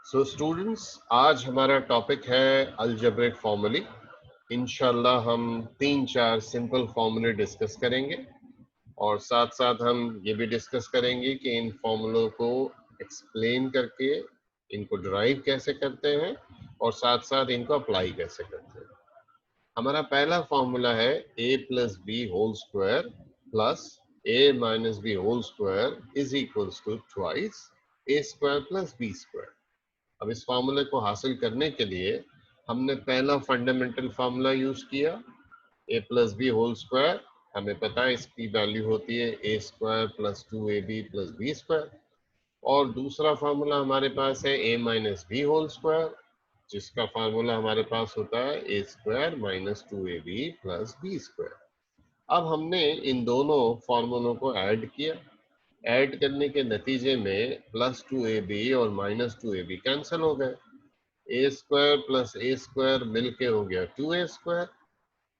So students, आज हमारा topic है अलजेब्रिक फॉर्मूले। इंशाल्लाह हम 3-4 सिंपल फॉर्मूले डिस्कस करेंगे और साथ साथ हम ये भी डिस्कस करेंगे कि इन फॉर्मूलों को एक्सप्लेन करके इनको डिराइव कैसे करते हैं और साथ साथ इनको अप्लाई कैसे करते हैं। हमारा पहला फॉर्मूला है a plus B whole square plus a minus B whole square is equals to twice a square plus b square. अब इस फार्मूले को हासिल करने के लिए हमने पहला फंडामेंटल फार्मूला यूज किया, a plus B whole square. हमें पता है इसकी वैल्यू होती है a square plus 2ab plus B square. और दूसरा फार्मूला हमारे पास है a minus B whole square, जिसका फार्मूला हमारे पास होता है a square minus 2ab plus B square. अब हमने इन दोनों फार्मूलों को ऐड किया। ऐड करने के नतीजे में प्लस 2ab और माइनस 2ab कैंसिल हो गए। A square plus a square मिलके हो गया 2a square,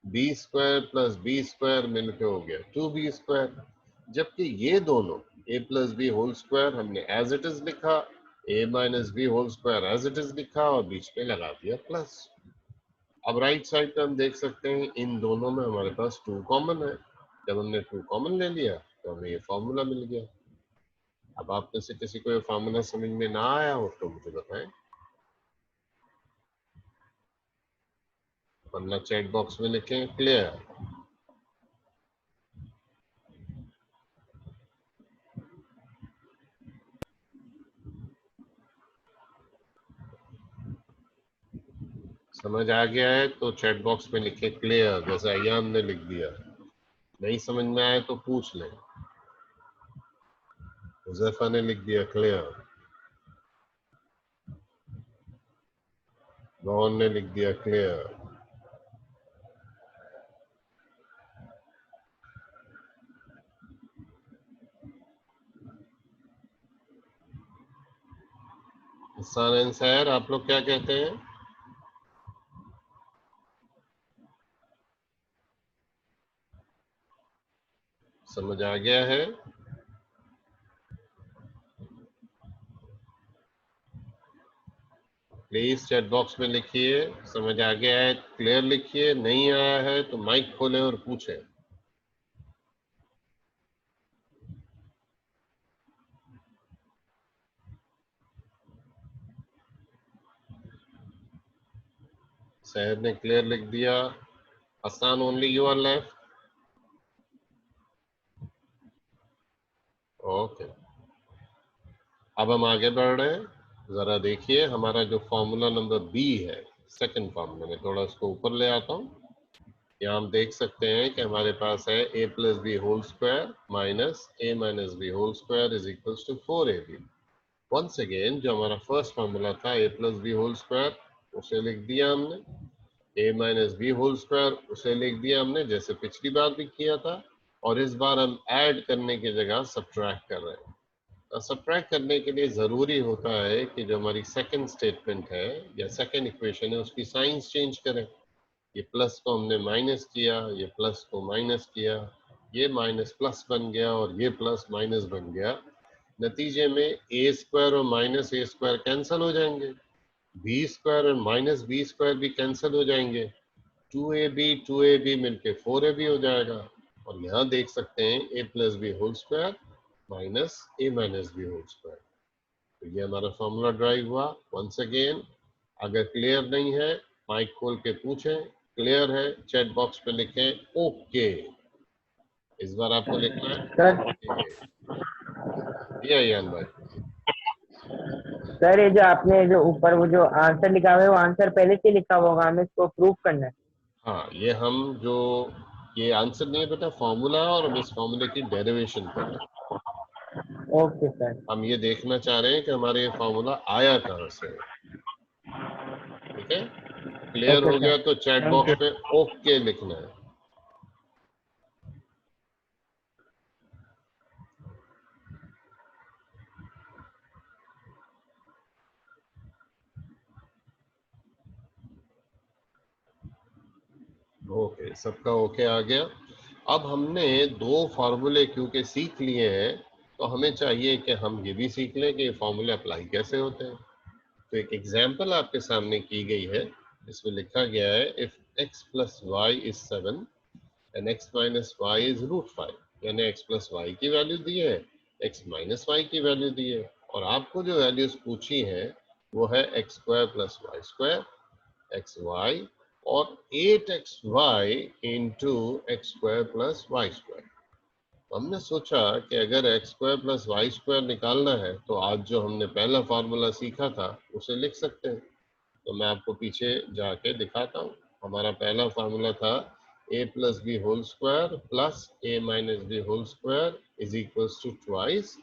b square plus B square मिलके हो गया 2b स्क्वायर। जबकि ये दोनों a plus B whole square हमने एज इट इज लिखा, a minus B whole square as it is लिखा और बीच में लगा दिया प्लस। अब राइट साइड पे हम देख सकते हैं इन दोनों में हमारे पास 2 कॉमन है। जब हमने 2 कॉमन ले लिया तो हमें ये फॉर्मूला मिल गया। अब आप में से किसी को ये फार्मूला समझ में ना आया हो तो मुझे बताएं, वरना चैट बॉक्स में लिखें क्लियर। समझ आ गया है तो चैट बॉक्स में लिखें क्लियर, जैसे अयान ने लिख दिया। नहीं समझ में आया तो पूछ लें। हुज़ैफा ने लिख दिया क्लियर, रोहन ने लिख दिया क्लियर। हसन सर, आप लोग क्या कहते हैं? समझ आ गया है? प्लीज चैट बॉक्स में लिखिए समझ आ गया है क्लियर लिखिए, नहीं आया है तो माइक खोलें और पूछें। सहर ने क्लियर लिख दिया। Hasan, only you are left. Okay, अब हम आगे बढ़ रहे हैं। जरा देखिए हमारा जो फॉर्मूला नंबर बी है, सेकंड फॉर्मूला में थोड़ा इसको ऊपर ले आता हूँ। यहाँ हम देख सकते हैं कि हमारे पास है a plus B whole square minus a minus B whole square is equals to 4ab। Once again जो हमारा फर्स्ट फॉर्मूला था a plus B whole square, उसे लिख दिया हमने। a minus B whole square उसे लिख दिया हमने, जैसे पिछली बार भी किया था। और इस बार हम ऐड करने की जगह सब्ट्रैक्ट कर रहे हैं। सब्ट्रैक्ट करने के लिए ज़रूरी होता है कि जो हमारी सेकंड स्टेटमेंट है या सेकंड इक्वेशन है उसकी साइंस चेंज करें। ये प्लस को हमने माइनस किया, ये प्लस को माइनस किया, ये माइनस प्लस बन गया और ये प्लस माइनस बन गया। नतीजे में ए स्क्वायर और माइनस ए स्क्वायर कैंसिल हो जाएंगे, बी स्क्वायर और माइनस बी स्क्वायर भी कैंसिल हो जाएंगे, 2ab मिलके 4ab हो जाएगा। और यहाँ देख सकते हैं a plus B whole square minus a minus B whole square. तो ये हमारा फॉर्मूला ड्राइव हुआ। वंस अगेन, अगर क्लियर नहीं है माइक खोल के पूछें, क्लियर है चैट बॉक्स पे लिखें ओके। इस बार आपको लिखना है सर ओके। ये अयान भाई, सर ये जो आपने जो ऊपर वो जो आंसर लिखा हुआ है वो आंसर पहले से लिखा हुआ होगा, हमें इसको प्रूव करना है। हाँ ये हम जो ये आंसर नहीं है बेटा, फॉर्मूला है और हम इस फॉर्मूले की डेरिवेशन कर रहे हैं। Okay sir. हम ये देखना चाह रहे हैं कि हमारे ये फॉर्मूला आया कहाँ से है। ठीक है, क्लियर ओके हो सर, गया तो चैट थैंक बॉक्स यू। पे ओके लिखना है। ओके, सबका ओके आ गया। अब हमने 2 फार्मूले क्योंकि सीख लिए हैं तो हमें चाहिए कि हम ये भी सीख लें कि ये फार्मूले अप्लाई कैसे होते हैं। तो एक एग्जाम्पल आपके सामने की गई है, इसमें लिखा गया है if x plus y is 7 and x minus y is √5, यानी x प्लस वाई की वैल्यू दी है, x माइनस वाई की वैल्यू दी है, और आपको जो वैल्यूज पूछी है वो है x square plus Y square, x y और 8xy into x square plus Y square. हमने सोचा कि अगर x square plus Y square निकालना है तो आज जो हमने पहला फार्मूला सीखा था उसे लिख सकते हैं। तो मैं आपको पीछे जाके दिखाता हूँ। हमारा पहला फार्मूला था a plus B whole square plus a minus B whole square is equals to twice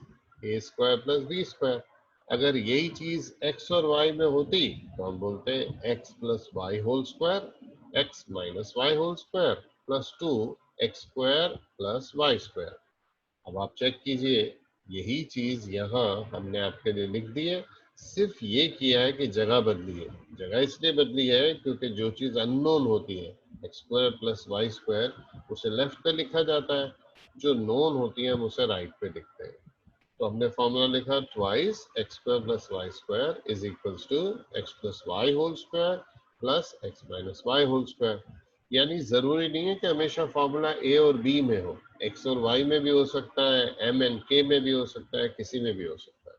a square plus B square. अगर यही चीज x और y में होती तो हम बोलते x plus y whole square x minus y whole square plus 2 x square plus Y square. अब आप चेक कीजिए, यही चीज यहाँ हमने आपके लिए लिख दी है, सिर्फ ये किया है कि जगह बदली है। जगह इसलिए बदली है क्योंकि जो चीज अननोन होती है x square plus Y square उसे लेफ्ट पे लिखा जाता है, जो नोन होती है हम उसे राइट पे लिखते हैं। तो हमने फॉर्मूला लिखा twice x square plus Y square is equals to x plus y whole square plus x minus y whole square. यानी जरूरी नहीं है कि हमेशा फॉर्मूला ए और बी में हो, एक्स और वाई में भी हो सकता है, एम एंड के में भी हो सकता है, किसी में भी हो सकता है।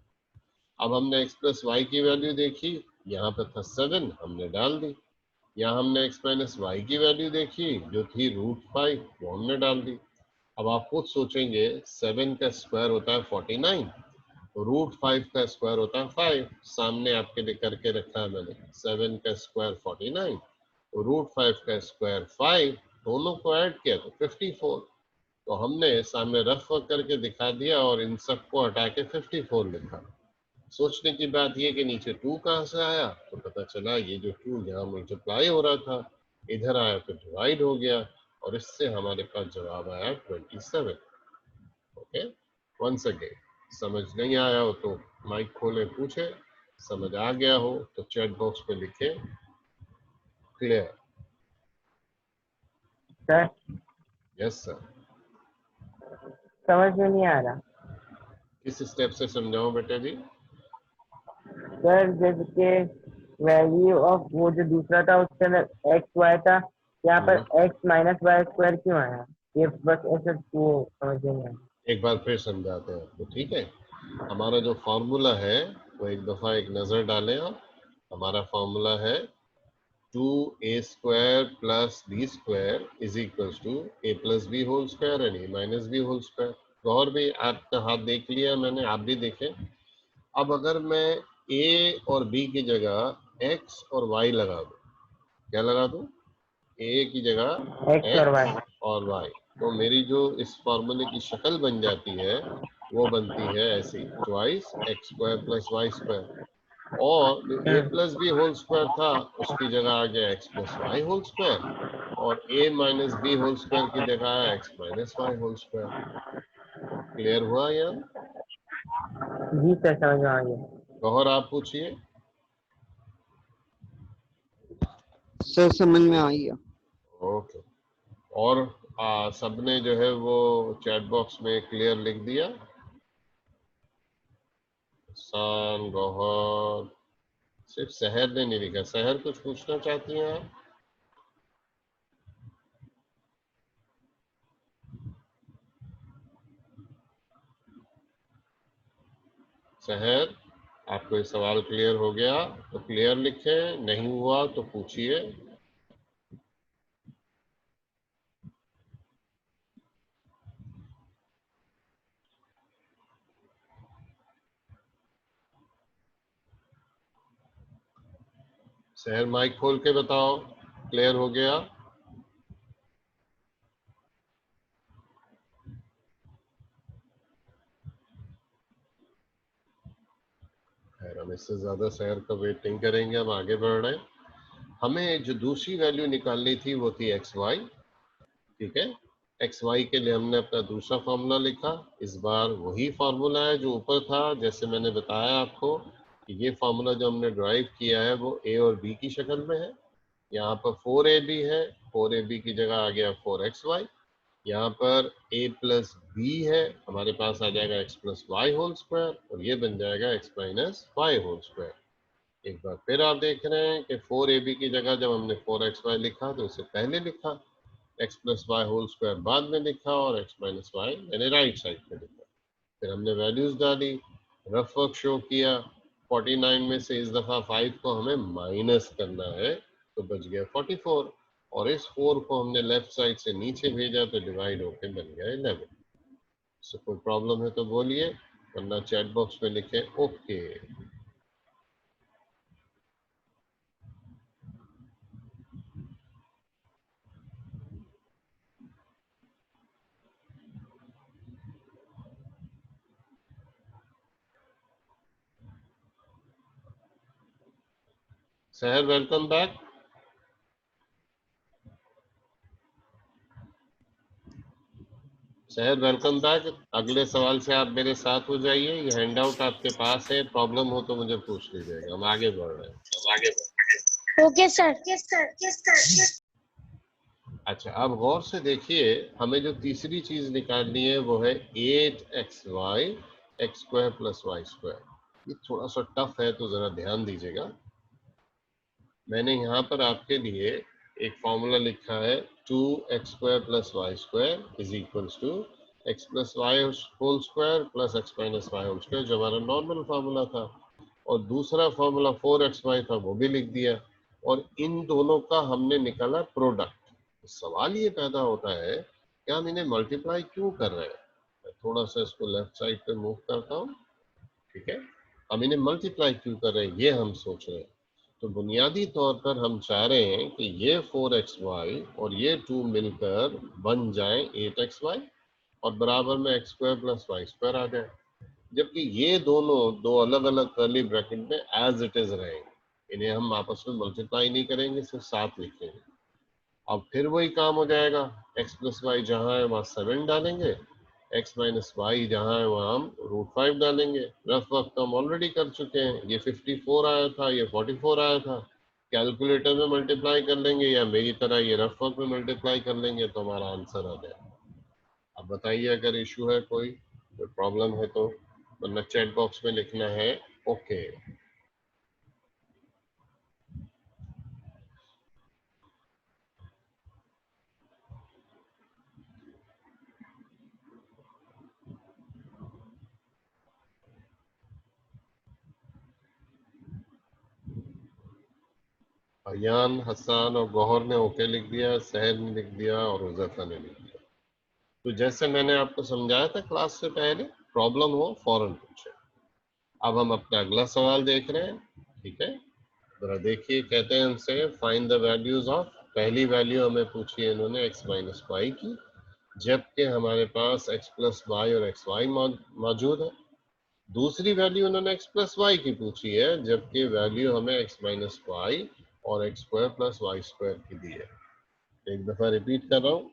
अब हमने एक्स प्लस वाई की वैल्यू देखी, यहाँ पे था 7, हमने डाल दी। यहाँ हमने एक्स माइनस वाई की वैल्यू देखी जो थी √5, वो हमने डाल दी। अब आप खुद सोचेंगे 7 का स्क्वायर होता है 49, √5 का स्क्वायर होता है 5, सामने आपके लिए करके रखा है मैंने। 7 का स्क्वायर 49, √5 का स्क्वायर 5, दोनों को ऐड किया तो 54। तो हमने सामने रफ करके दिखा दिया और इन सबको हटा के 54 लिखा। सोचने की बात यह कि नीचे 2 कहाँ से आया, तो पता चला ये जो 2 यहाँ मल्टीप्लाई हो रहा था इधर आया तो डिवाइड हो गया, और इससे हमारे पास जवाब आया 27। ओके, वंस अगेन, समझ नहीं आया हो तो माइक खोले पूछे, समझ आ गया हो तो चैट बॉक्स पे लिखे क्लियर। Sir yes sir. समझ में नहीं आ रहा। किस स्टेप से समझाऊं बेटा जी? सर जैसे कि वैल्यू ऑफ वो जो दूसरा था उसके अंदर एक्स वाई था, यहाँ पर एक्स माइनस वाई स्क्वायर क्यों आया, ये बस ऐसे वो समझ में नहीं आया। एक बार फिर समझाते हैं आपको, ठीक है। हमारा जो फॉर्मूला है वो एक दफा एक नजर डालें आप। हमारा फॉर्मूला है 2a square plus B square is equals to a plus B whole square and a minus B whole square. गौर भी आपका हाथ देख लिया मैंने, आप भी देखें। अब अगर मैं a और b की जगह x और y लगा दूं, क्या लगा दूं? a की जगह एक्स और x वाई। और y, तो मेरी जो इस फॉर्मूले की शक्ल बन जाती है वो बनती है ऐसी, twice x square plus Y square. और जो a plus B whole square था उसकी जगह आ गया x plus y whole square, और a minus B whole square की जगह आया x minus y whole square. Clear हुआ यार? जी सर समझ में आ गया। गौहर आप पूछिए। सर समझ में आ गया। ओके, और सबने जो है वो चैट बॉक्स में क्लियर लिख दिया? सान, गौहर, सिर्फ शहर ने नहीं लिखा। शहर कुछ पूछना चाहती हैं आप? शहर, आपको ये सवाल क्लियर हो गया तो क्लियर लिखें, नहीं हुआ तो पूछिए। शहर माइक खोल के बताओ, क्लियर हो गया? खैर, हम इससे ज्यादा शहर का वेट नहीं करेंगे, हम आगे बढ़ रहे हैं। हमें जो दूसरी वैल्यू निकालनी थी वो थी एक्स वाई, ठीक है। एक्स वाई के लिए हमने अपना दूसरा फार्मूला लिखा। इस बार वही फार्मूला है जो ऊपर था, जैसे मैंने बताया आपको कि ये फार्मूला जो हमने ड्राइव किया है वो ए और बी की शक्ल में है। यहाँ पर 4ab है, 4ab की जगह आ गया 4xy। यहाँ पर a प्लस बी है, हमारे पास आ जाएगा x plus y whole square, और ये बन जाएगा x minus y whole square. एक बार फिर आप देख रहे हैं कि 4ab की जगह जब हमने 4xy लिखा तो उससे पहले लिखा, x plus y whole square बाद में लिखा और x माइनस वाई मैंने राइट साइड पे लिखा। फिर हमने वैल्यूज डाली, रफ वर्क शो किया, 49 में से इस दफा 5 को हमें माइनस करना है तो बच गया 44, और इस 4 को हमने लेफ्ट साइड से नीचे भेजा तो डिवाइड होके बन गया 11। सो कोई प्रॉब्लम है तो बोलिए, वरना चैट बॉक्स में लिखें ओके। सहर वेलकम बैक। सहर वेलकम बैक। अगले सवाल से आप मेरे साथ हो जाइए, ये हैंडआउट आपके पास है, प्रॉब्लम हो तो मुझे पूछ लीजिएगा। हम आगे बढ़ रहे हैं। Okay sir. अच्छा, अब गौर से देखिए, हमें जो तीसरी चीज निकालनी है वो है 8xy x square plus Y square. ये थोड़ा सा टफ है तो जरा ध्यान दीजिएगा। मैंने यहाँ पर आपके लिए एक फॉर्मूला लिखा है 2x square plus Y square is equals to x plus y whole square plus x minus y whole square, जो हमारा नॉर्मल फार्मूला था। और दूसरा फार्मूला 4xy था, वो भी लिख दिया। और इन दोनों का हमने निकाला प्रोडक्ट। सवाल ये पैदा होता है कि हम इन्हें मल्टीप्लाई क्यों कर रहे हैं। मैं थोड़ा सा इसको लेफ्ट साइड पे मूव करता हूँ, ठीक है। हम इन्हें मल्टीप्लाई क्यों कर रहे हैं ये हम सोच रहे हैं। तो बुनियादी तौर पर हम चाह रहे हैं कि ये 4xy और ये 2 मिलकर बन जाए 8xy और बराबर में x square plus Y square आ जाए, जबकि ये दोनों दो अलग अलग कर्ली ब्रैकेट में एज इट इज रहेंगे। इन्हें हम आपस में मल्टीप्लाई नहीं करेंगे, सिर्फ साथ लिखेंगे। अब फिर वही काम हो जाएगा, x प्लस वाई जहाँ है वहाँ 7 डालेंगे, x माइनस वाई जहाँ है वहाँ हम √5 डालेंगे। रफ वर्क तो हम ऑलरेडी कर चुके हैं, ये 54 आया था, ये 44 आया था। कैलकुलेटर में मल्टीप्लाई कर लेंगे या मेरी तरह ये रफ वर्क में मल्टीप्लाई कर लेंगे तो हमारा आंसर आ जाए। अब बताइए अगर इशू है, कोई प्रॉब्लम है तो, वरना चैट बॉक्स में लिखना है ओके। अयान, हसन और गौहर ने ओके लिख दिया, सहर ने लिख दिया और उजैफा ने लिख दिया। तो जैसे मैंने आपको समझाया था क्लास से पहले, प्रॉब्लम हो फौरन पूछे। अब हम अपना अगला सवाल देख रहे हैं, ठीक है। जरा देखिए, कहते हैं हमसे फाइंड द वैल्यूज ऑफ, पहली वैल्यू हमें पूछी है इन्होंने x माइनस वाई की, जबकि हमारे पास x प्लस वाई और एक्स वाई मौजूद है। दूसरी वैल्यू उन्होंने x प्लस वाई की पूछी है, जबकि वैल्यू हमें x माइनस वाई और x square plus Y square की दी है। एक दफा रिपीट कर रहा हूँ,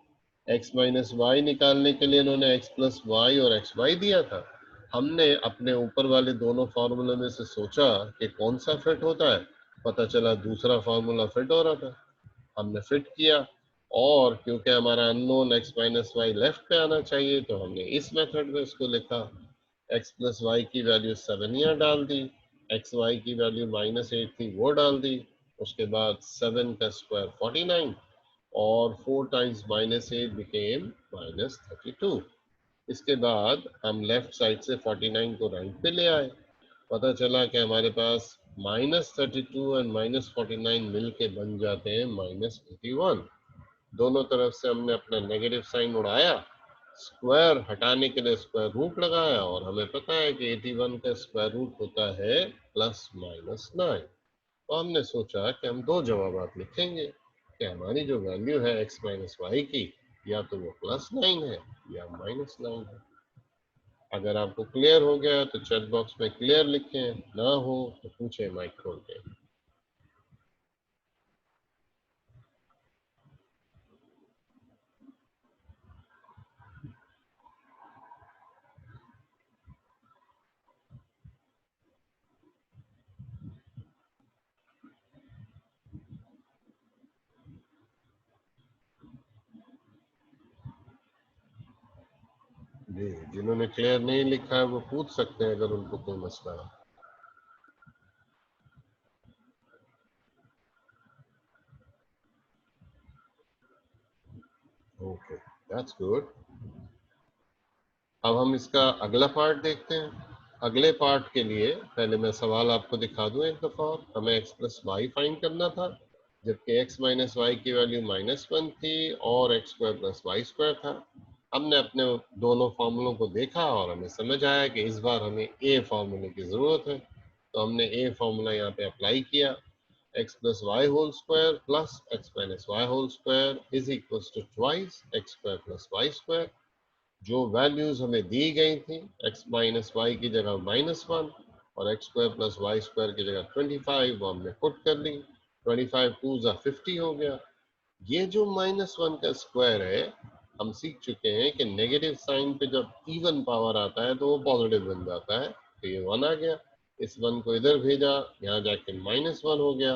x माइनस वाई निकालने के लिए इन्होंने x प्लस वाई और एक्स वाई दिया था। हमने अपने ऊपर वाले दोनों फार्मूले में से सोचा कि कौन सा फिट होता है, पता चला दूसरा फार्मूला फिट हो रहा था, हमने फिट किया। और क्योंकि हमारा unknown x minus y left पे आना चाहिए तो हमने इस मेथड में इसको लिखा। x प्लस वाई की वैल्यू 7 यहाँ डाल दी, एक्स वाई की वैल्यू -8 थी वो डाल दी, उसके बाद 7 का स्क्वायर 49 और 4 टाइम्स -8 बिकेम -32। इसके बाद हम लेफ्ट साइड से 49 को राइट पे ले आए, पता चला कि हमारे पास -32 एंड -49 मिलके बन जाते हैं -81। दोनों तरफ से हमने अपना नेगेटिव साइन उड़ाया, स्क्वायर हटाने के लिए स्क्वायर रूट लगाया, और हमें पता है कि 81 का स्क्वायर रूट होता है +-9। तो हमने सोचा कि हम दो जवाब लिखेंगे कि हमारी जो वैल्यू है x माइनस वाई की, या तो वो +9 है या -9 है। अगर आपको क्लियर हो गया तो चैट बॉक्स में क्लियर लिखें, ना हो तो पूछे माइक खोल के। जी, जिन्होंने क्लियर नहीं लिखा है वो पूछ सकते हैं अगर उनको कोई मसला है। Okay, that's good. अब हम इसका अगला पार्ट देखते हैं। अगले पार्ट के लिए पहले मैं सवाल आपको दिखा दूं एक दफा और। हमें x प्लस वाई फाइंड करना था, जबकि x माइनस वाई की वैल्यू -1 थी और x square plus Y square था। हमने अपने दोनों फॉर्मूलों को देखा और हमें समझ आया कि इस बार हमें ए फार्मूले की जरूरत है, तो हमने ए फार्मूला यहाँ पे अप्लाई किया। x plus y whole square plus x minus y whole square is equal to twice x square plus Y square. जो वैल्यूज हमें दी गई थी, x माइनस वाई की जगह -1 और x square plus Y square की जगह 25, वो हमने पुट कर ली। 25 2 जा 50 हो गया। ये जो -1 का स्क्वायर है, हम सीख चुके हैं कि नेगेटिव साइन पे जब इवन पावर आता है तो वो पॉजिटिव बन जाता है। तो ये 1 आ गया, इस 1 को इधर भेजा, यहाँ जाके -1 हो गया।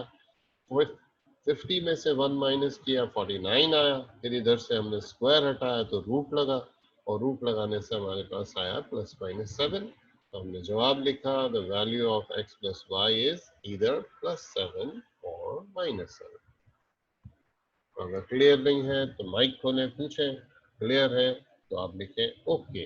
50 में से 1 माइनस किया, 49 आया। फिर इधर से हमने स्क्वायर हटाया तो रूट लगा, और रूट लगाने से हमारे पास आया ±7। तो हमने जवाब लिखा, the value of x plus y is either +7 और -7। अगर क्लियर नहीं है तो माइक खोलें, पूछें। क्लियर है तो आप लिखें ओके।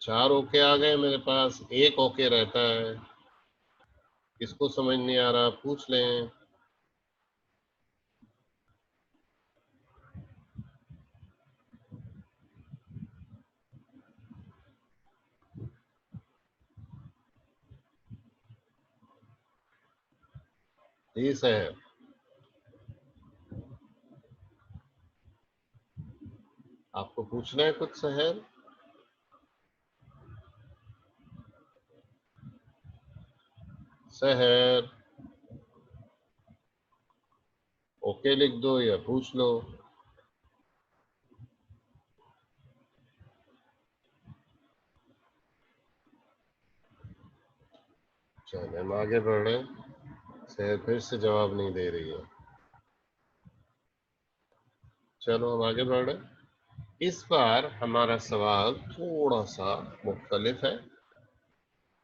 चार ओके आ गए मेरे पास, एक ओके रहता है। किसको समझ नहीं आ रहा पूछ लें। जी सर, आपको पूछना है कुछ सहर? सहर ओके लिख दो या पूछ लो। चलिए हम आगे बढ़ रहे हैं। सहर फिर से जवाब नहीं दे रही है। चलो हम आगे बढ़ रहे हैं। इस बार हमारा सवाल थोड़ा सा मुख्तलिफ है,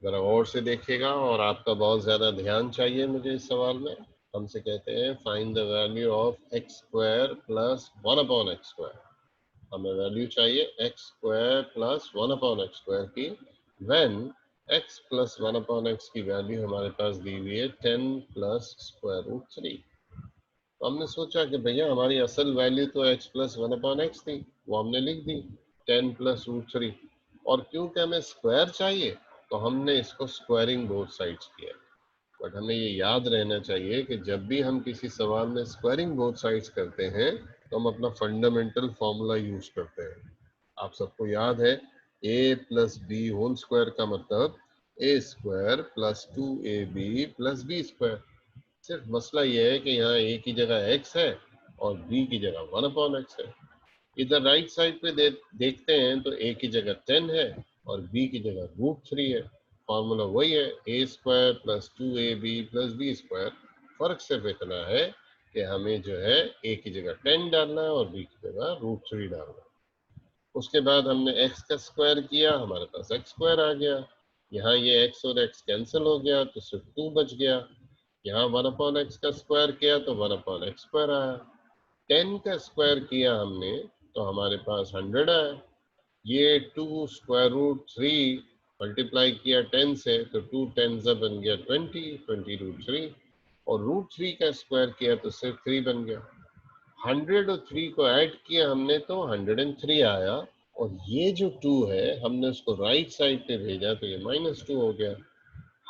जरा और से देखिएगा, और आपका बहुत ज्यादा ध्यान चाहिए मुझे इस सवाल में। हमसे कहते हैं find the value of x square plus 1/x²। हमें वैल्यू चाहिए एक्स स्क्वायर प्लस 1/x² की, व्हेन x प्लस 1/x की वैल्यू हमारे पास दी हुई है 10 प्लस √3। तो हमने सोचा कि भैया हमारी असल वैल्यू तो x प्लस 1/x थी, वो हमने लिख दी 10 प्लस √3। और क्योंकि हमें स्क्वायर चाहिए तो हमने इसको स्क्वायरिंग बोथ साइड्स किया। बट हमें ये याद रहना चाहिए कि जब भी हम किसी सवाल में स्क्वायरिंग बोथ साइड्स करते हैं तो हम अपना फंडामेंटल फॉर्मूला यूज करते हैं। आप सबको याद है, a plus B whole square का मतलब a square plus 2ab plus B square. सिर्फ मसला ये है कि यहाँ a की जगह x है और b की जगह 1/x है। इधर राइट साइड पे देखते हैं तो a की जगह 10 है और b की जगह √3 है। फॉर्मूला वही है, a square plus 2ab plus B square. फर्क सिर्फ इतना है कि हमें जो है a की जगह 10 डालना है और b की जगह √3 डालना है। उसके बाद हमने x का स्क्वायर किया, हमारे पास x स्क्वायर आ गया। यहाँ ये x और x कैंसिल हो गया तो सिर्फ 2 बच गया। यहाँ 1/x का स्क्वायर किया तो 1/x स्क्वायर आया। 10 का स्क्वायर किया हमने तो हमारे पास 100 आया। ये 2 स्क्वायर रूट 3 मल्टीप्लाई किया 10 से तो 2 10 बन गया 20 √3। और √3 का स्क्वायर किया तो सिर्फ 3 बन गया। 100 और 3 को ऐड किया हमने तो 103 आया। और ये जो 2 है हमने उसको राइट साइड पे भेजा तो ये -2 हो गया।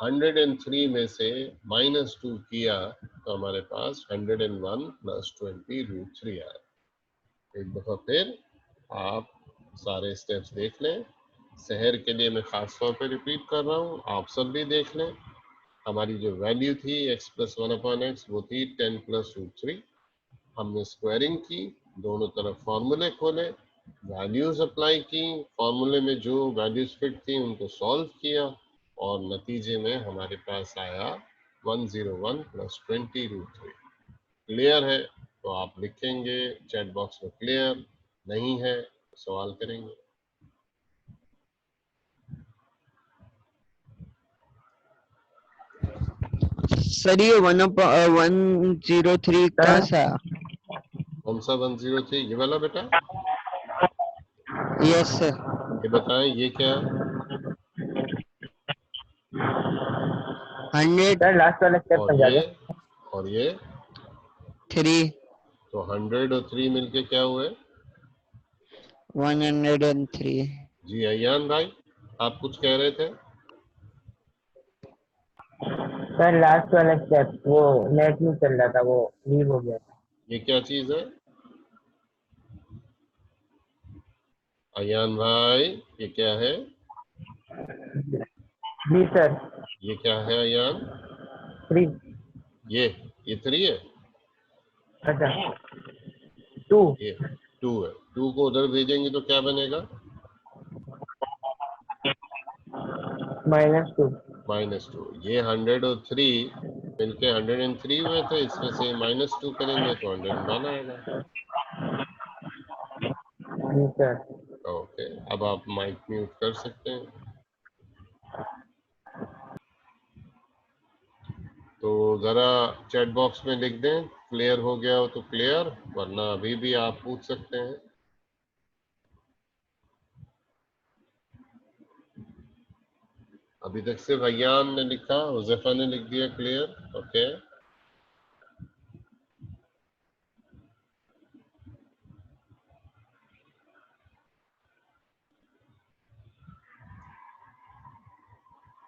103 में से -2 किया तो हमारे पास 101 प्लस 20 √3 आया। एक दफा फिर आप सारे स्टेप्स देख लें। शहर के लिए मैं खास तौर पे रिपीट कर रहा हूँ, आप सब भी देख लें। हमारी जो वैल्यू थी x प्लस 1/x वो थी 10 प्लस √3। हमने स्क्वायरिंग की, दोनों तरफ फॉर्मूले खोले, वैल्यूज अप्लाई की, फॉर्मूले में जो वैल्यूज फिट थी उनको सॉल्व किया और नतीजे में हमारे पास आया 101 प्लस 20√3। क्लियर है तो आप लिखेंगे चैट बॉक्स में क्लियर, नहीं है तो सवाल करेंगे। सर ये 1/103 कहाँ सर सा? कौन सा 103? ये वाला बेटा, यस सर। ये बताएं ये क्या है? 103। सर लास्ट वाला स्टेप समझा दे। और ये तो 100 और 3 मिलके क्या हुए? 103। जी अयान भाई, आप कुछ कह रहे थे? सर लास्ट वाला स्टेप वो नेट नहीं चल रहा था, वो लीव हो गया था। ये क्या चीज है अयान भाई, ये क्या है? जी सर। ये क्या है अयान? 3। ये 3 है, अच्छा 2 ये 2 है। 2 को उधर भेजेंगे तो क्या बनेगा? -2। -2। ये 100 और 3 मिलके 103 हुए थे, इसमें से -2 करेंगे तो 101 आएगा। जी सर। ओके, अब आप माइक म्यूट कर सकते हैं। तो जरा चैट बॉक्स में लिख दें क्लियर हो गया हो तो क्लियर, वरना अभी भी आप पूछ सकते हैं। अभी तक सिर्फ अयान ने लिखा, हुज़ैफा ने लिख दिया क्लियर। ओके,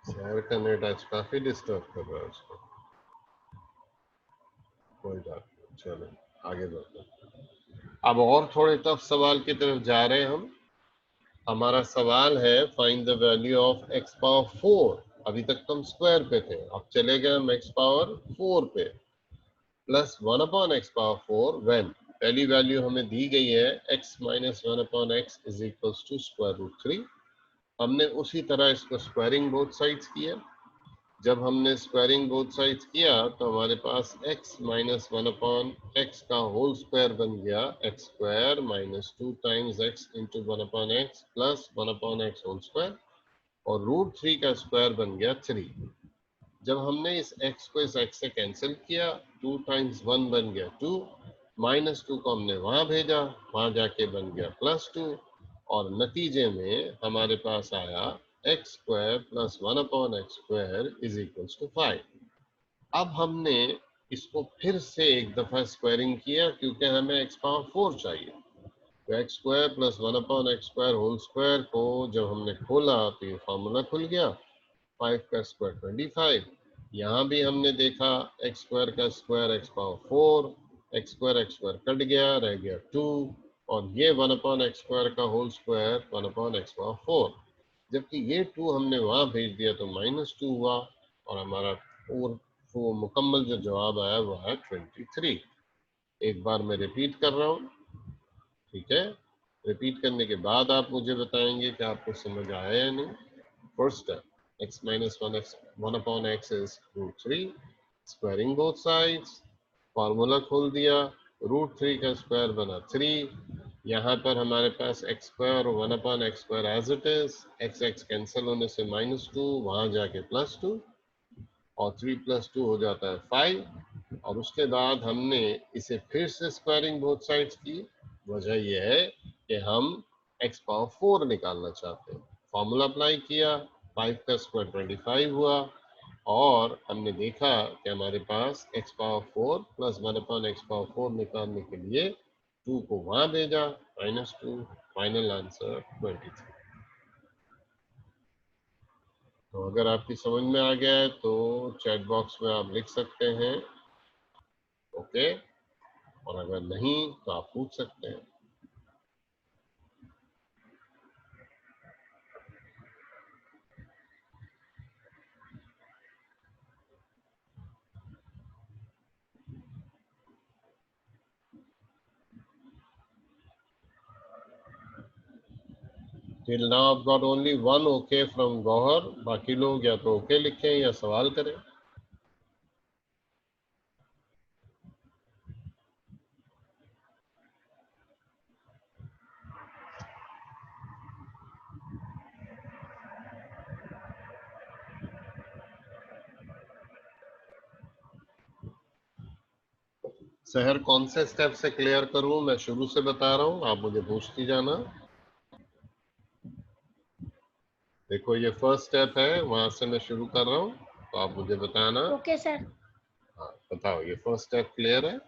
शहर का नेट आज काफी डिस्टर्ब कर रहा है उसको। कोई बात नहीं, चलो आगे बढ़ते हैं। अब और थोड़े टफ सवाल की तरफ जा रहे हैं हम। हमारा सवाल है find the value of x power 4। अभी तक तो हम स्क्वायर पे थे, अब चले गए हम x पावर 4 पे। प्लस 1/x पावर 4 व्हेन, पहली वैल्यू हमें दी गई है x minus 1/x is equals to square root 3। हमने उसी तरह इसको स्क्वायरिंग बोथ साइड्स किया। जब हमने स्क्वायरिंग बोथ साइड्स किया तो हमारे पास x माइनस 1/x का होल स्क्वायर बन गया x square minus 2 times x into 1/x plus 1/x whole square, और रूट 3 का स्क्वायर बन गया 3। जब हमने इस x को इस x से कैंसिल किया, 2 टाइम्स 1 बन गया 2, -2 को हमने वहां भेजा, वहां जाके बन गया +2, और नतीजे में हमारे पास आया x square plus 1/x square is equals to 5। अब हमने इसको फिर से एक दफा स्क्वायरिंग किया क्योंकि हमें x पावर 4 चाहिए। तो x square plus 1/x square whole square को जब हमने खोला तो ये फॉर्मूला खुल गया, 5 का स्क्वायर 25। यहाँ भी हमने देखा एक्स स्क्वायर का square x power 4, x square cut गया, रह गया 2, और ये 1/x स्क्वायर का होल स्क्वायर 1/x पावर 4। जबकि ये 2 हमने वहां भेज दिया तो -2 हुआ, और हमारा वो मुकम्मल जो जवाब आया वो है 23। एक बार मैं रिपीट कर रहा हूँ, ठीक है? रिपीट करने के बाद आप मुझे बताएंगे कि आपको समझ आया या नहीं। First step, x minus 1/x is √3, squaring both sides, formula खोल दिया, √3 का स्क्वायर बना 3। यहाँ पर हमारे पास x स्क्वायर और 1/x square as it is, x cancel होने से -2, वहां जाके +2, और 3 + 2 हो जाता है 5। और उसके बाद हमने इसे फिर से स्क्वायरिंग बोथ साइड्स की। वजह यह है कि हम x पावर 4 निकालना चाहते हैं। फॉर्मूला अप्लाई किया, 5 का स्क्वायर 25 हुआ, और हमने देखा कि हमारे पास x power 4 plus 1/x power 4 निकालने के लिए 2 को वहां भेजा, -2, फाइनल आंसर 23। तो अगर आपकी समझ में आ गया है तो चैट बॉक्स में आप लिख सकते हैं ओके, और अगर नहीं तो आप पूछ सकते हैं। Till now I've got only one okay from Gohar, बाकी लोग या तो ओके लिखें या सवाल करें। शहर कौन से स्टेप से क्लियर करूं? मैं शुरू से बता रहा हूं, आप मुझे पूछती जाना। देखो ये फर्स्ट स्टेप है, वहां से मैं शुरू कर रहा हूं, तो आप मुझे बताना। Okay sir. हाँ बताओ, ये फर्स्ट स्टेप क्लियर है?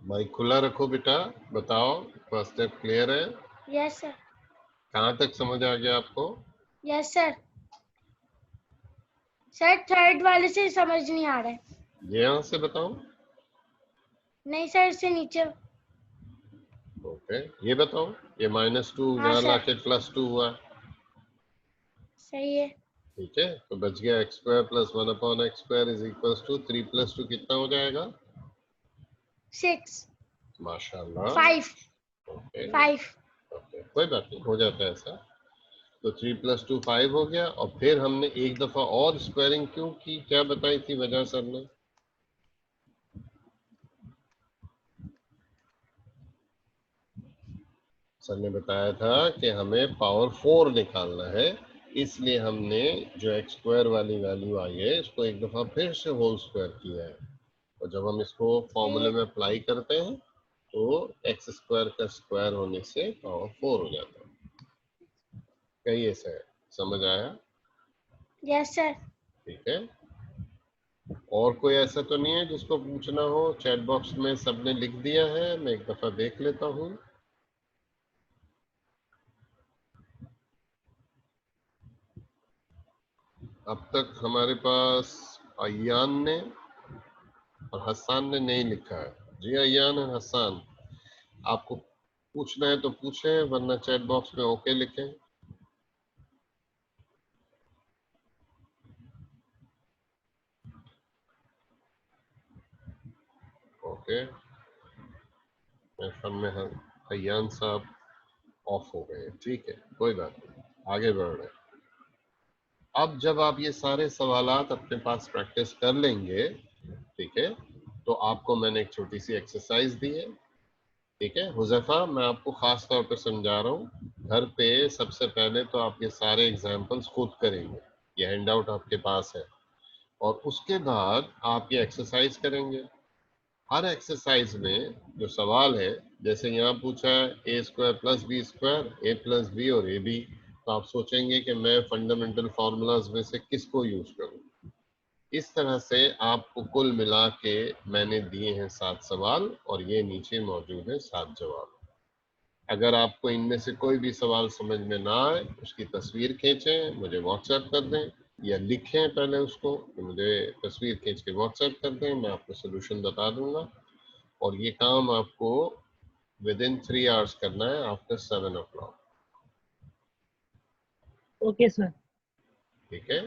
माइक खुला रखो बेटा, बताओ फर्स्ट स्टेप क्लियर है? Yes sir. कहाँ तक समझ आ गया आपको? Yes sir. सर थर्ड वाले से समझ नहीं आ रहा है। ये यहाँ से बताओ। नहीं सर, इससे नीचे। ओके, ये बताओ, ये -2 हाँ यहाँ सर। लाके +2 हुआ, सही है। ठीक है? तो बच गया x² + 1/x² = 3 + 2 कितना हो जाएगा? 6 माशाल्लाह। 5 ओके 5। ओके, कोई बात नहीं, हो जाता है ऐसा। तो 3 + 2 5 हो गया, और फिर हमने एक दफा और स्क्वायरिंग क्यों की, क्या बताई थी वजह सर ने? सर ने बताया था कि हमें पावर 4 निकालना है, इसलिए हमने जो x² वाली वैल्यू आई है इसको एक दफा फिर से होल स्क्वायर किया है, और जब हम इसको फॉर्मूले में अप्लाई करते हैं तो x² का स्क्वायर होने से पावर 4 हो जाता है। कहिए सर, समझ आया? Yes sir. ठीक है, और कोई ऐसा तो नहीं है जिसको पूछना हो? चैट बॉक्स में सबने लिख दिया है, मैं एक दफा देख लेता हूँ। अब तक हमारे पास अयान ने और हसान ने नहीं लिखा है। जी अयान और हसान, आपको पूछना है तो पूछें, वरना चैट बॉक्स में ओके लिखें। ओके, मेरे ख्याल में अयान साहब ऑफ हो गए, ठीक है, कोई बात नहीं, आगे बढ़ रहे हैं। अब जब आप ये सारे सवालात अपने पास प्रैक्टिस कर लेंगे, ठीक है, तो आपको मैंने एक छोटी सी एक्सरसाइज दी है, ठीक है हुजैफा, मैं आपको खास तौर पे समझा रहा हूँ। घर पे सबसे पहले तो आप ये सारे एग्जाम्पल्स खुद करेंगे, ये हैंड आउट आपके पास है, और उसके बाद आप ये एक्सरसाइज करेंगे। हर एक्सरसाइज में जो सवाल है, जैसे यहाँ पूछा है a² + b², a + b और ab, तो आप सोचेंगे कि मैं फंडामेंटल फार्मूलाज में से किसको यूज करूं। इस तरह से आपको कुल मिला के मैंने दिए हैं 7 सवाल, और ये नीचे मौजूद है 7 जवाब। अगर आपको इनमें से कोई भी सवाल समझ में ना आए, उसकी तस्वीर खींचें, मुझे व्हाट्सएप कर दें, या लिखें पहले उसको कि मुझे तस्वीर खींच के व्हाट्सएप कर दें, मैं आपको सोल्यूशन बता दूंगा। और ये काम आपको विदिन 3 आवर्स करना है, आफ्टर 7 o'clock। Okay sir. ठीक है,